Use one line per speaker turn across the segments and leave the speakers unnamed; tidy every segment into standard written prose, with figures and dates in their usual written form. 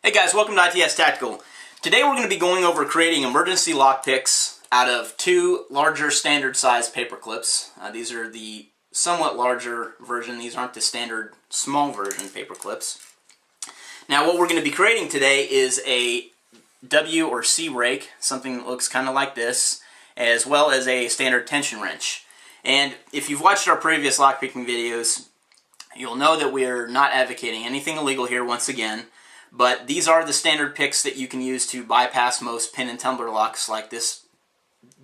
Hey guys, welcome to ITS Tactical. Today we're going to be going over creating emergency lock picks out of two larger standard size paper clips. These are the somewhat larger version. These aren't the standard small version paper clips. Now what we're going to be creating today is a W or C rake, something that looks kind of like this, as well as a standard tension wrench. And if you've watched our previous lockpicking videos, you'll know that we're not advocating anything illegal here once again. But these are the standard picks that you can use to bypass most pin and tumbler locks like this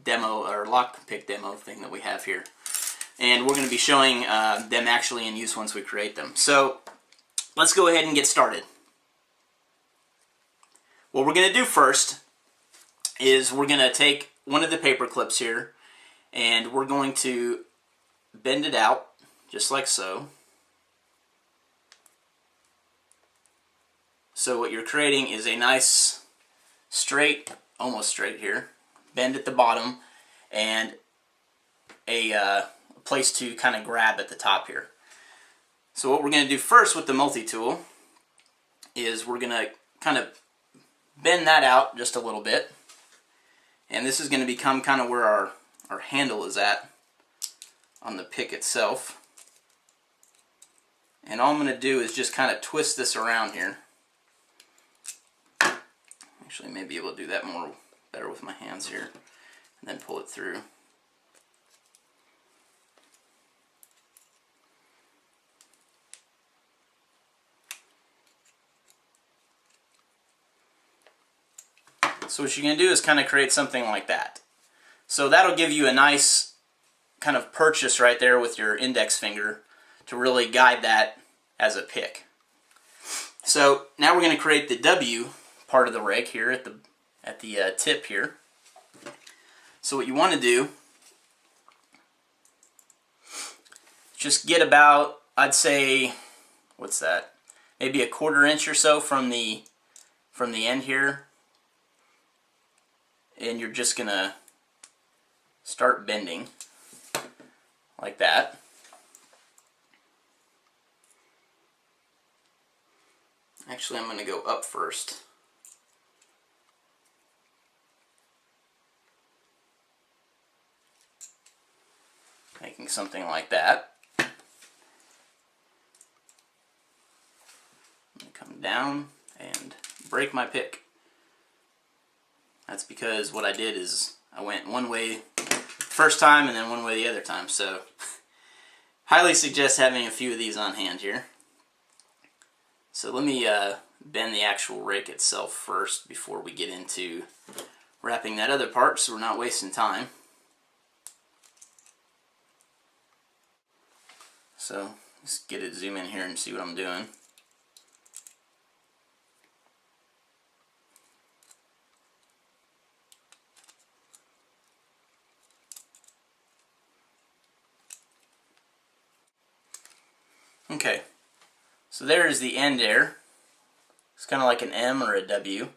demo or lock pick demo thing that we have here. And we're going to be showing them actually in use once we create them. So let's go ahead and get started. What we're going to do first is we're going to take one of the paper clips here and we're going to bend it out just like so. So what you're creating is a nice straight, almost straight here, bend at the bottom, and a place to kind of grab at the top here. So what we're going to do first with the multi-tool is we're going to kind of bend that out just a little bit, and this is going to become kind of where our handle is at on the pick itself. And all I'm going to do is just kind of twist this around here. Actually, may be able to do that better with my hands here, and then pull it through. So what you're going to do is kind of create something like that. So that'll give you a nice kind of purchase right there with your index finger to really guide that as a pick. So now we're going to create the W part of the rake here at the tip here. So what you want to do, just get about, I'd say, what's that? Maybe a 1/4 inch or so from the end here, and you're just gonna start bending like that. Actually, I'm gonna go up first. Making something like that. I'm going to come down and break my pick. That's because what I did is I went one way first time and then one way the other time. So highly suggest having a few of these on hand here. So let me bend the actual rake itself first before we get into wrapping that other part so we're not wasting time. So let's get it, zoom in here and see what I'm doing. Okay, so there is the end there. It's kind of like an M or a W.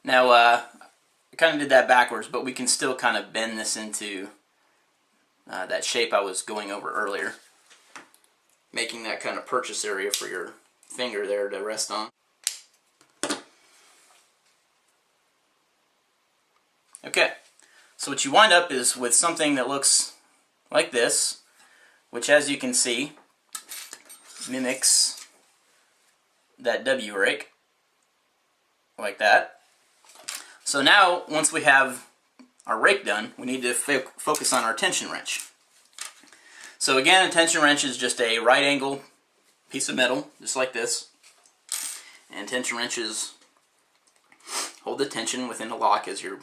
Now I kind of did that backwards, but we can still kind of bend this into that shape I was going over earlier, making that kind of purchase area for your finger there to rest on. Okay, so what you wind up is with something that looks like this, which as you can see mimics that W rake, like that. So now once we have our rake done, we need to focus on our tension wrench. So again, a tension wrench is just a right angle piece of metal, just like this. And tension wrenches hold the tension within a lock as you're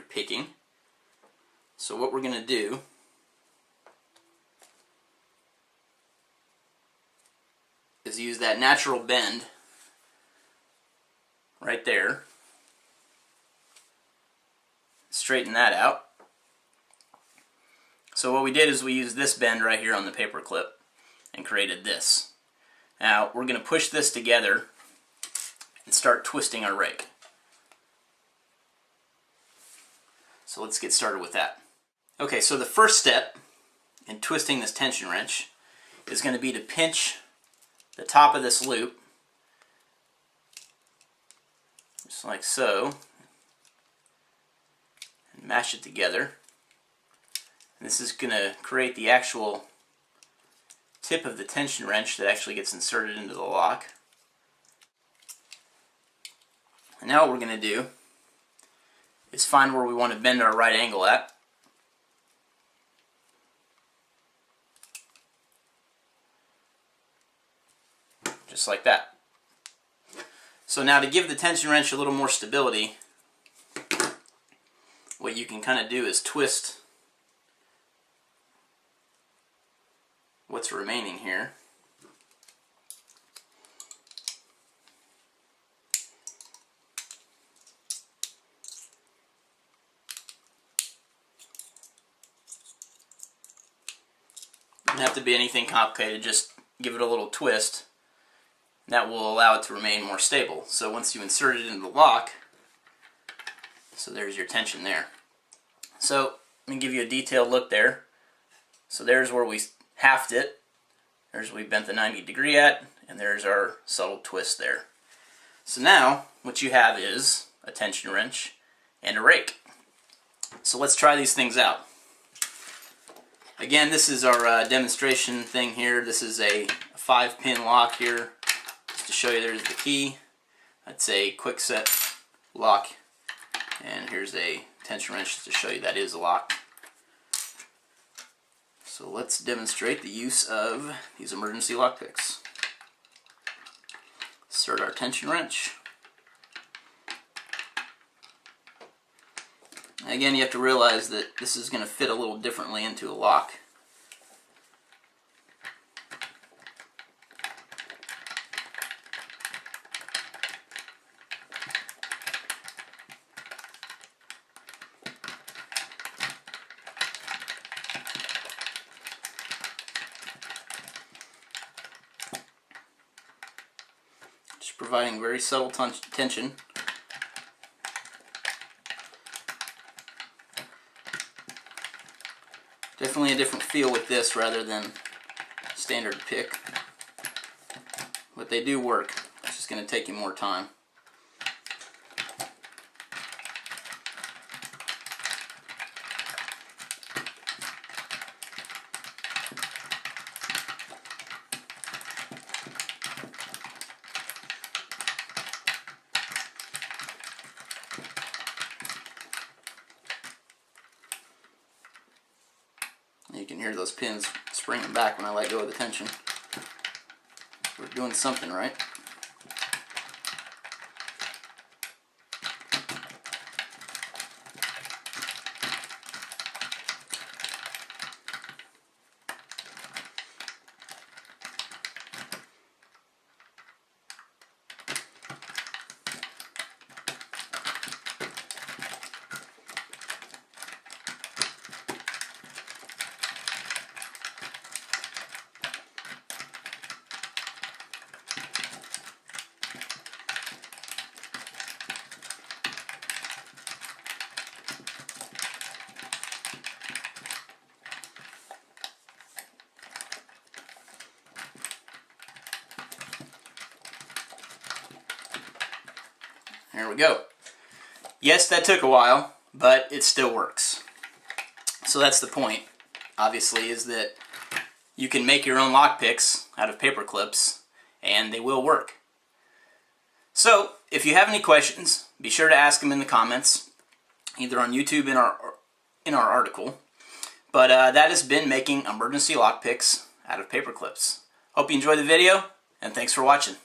picking. So what we're going to do is use that natural bend right there. Straighten that out. So what we did is we used this bend right here on the paper clip and created this. Now we're going to push this together and start twisting our rake. So let's get started with that. Okay, so the first step in twisting this tension wrench is going to be to pinch the top of this loop just like so, and mash it together. And this is going to create the actual tip of the tension wrench that actually gets inserted into the lock. And now what we're going to do is find where we want to bend our right angle at. Just like that. So now to give the tension wrench a little more stability, what you can kind of do is twist what's remaining here. Doesn't have to be anything complicated, just give it a little twist. That will allow it to remain more stable. So once you insert it into the lock, so there's your tension there. So let me give you a detailed look there. So there's where we halved it. There's where we bent the 90° at, and there's our subtle twist there. So now what you have is a tension wrench and a rake. So let's try these things out. Again, this is our demonstration thing here. This is a 5-pin lock here. Just to show you, there's the key. That's a quick set lock. And here's a tension wrench to show you that is a lock. So let's demonstrate the use of these emergency lock picks. Insert our tension wrench. Again, you have to realize that this is going to fit a little differently into a lock. Just providing very subtle tension. Definitely a different feel with this rather than standard pick. But they do work. It's just going to take you more time. You can hear those pins springing back when I let go of the tension. We're doing something right. There we go. Yes, that took a while, but it still works. So that's the point, obviously, is that you can make your own lock picks out of paper clips, and they will work. So, if you have any questions, be sure to ask them in the comments, either on YouTube in our article. But that has been making emergency lock picks out of paper clips. Hope you enjoyed the video, and thanks for watching.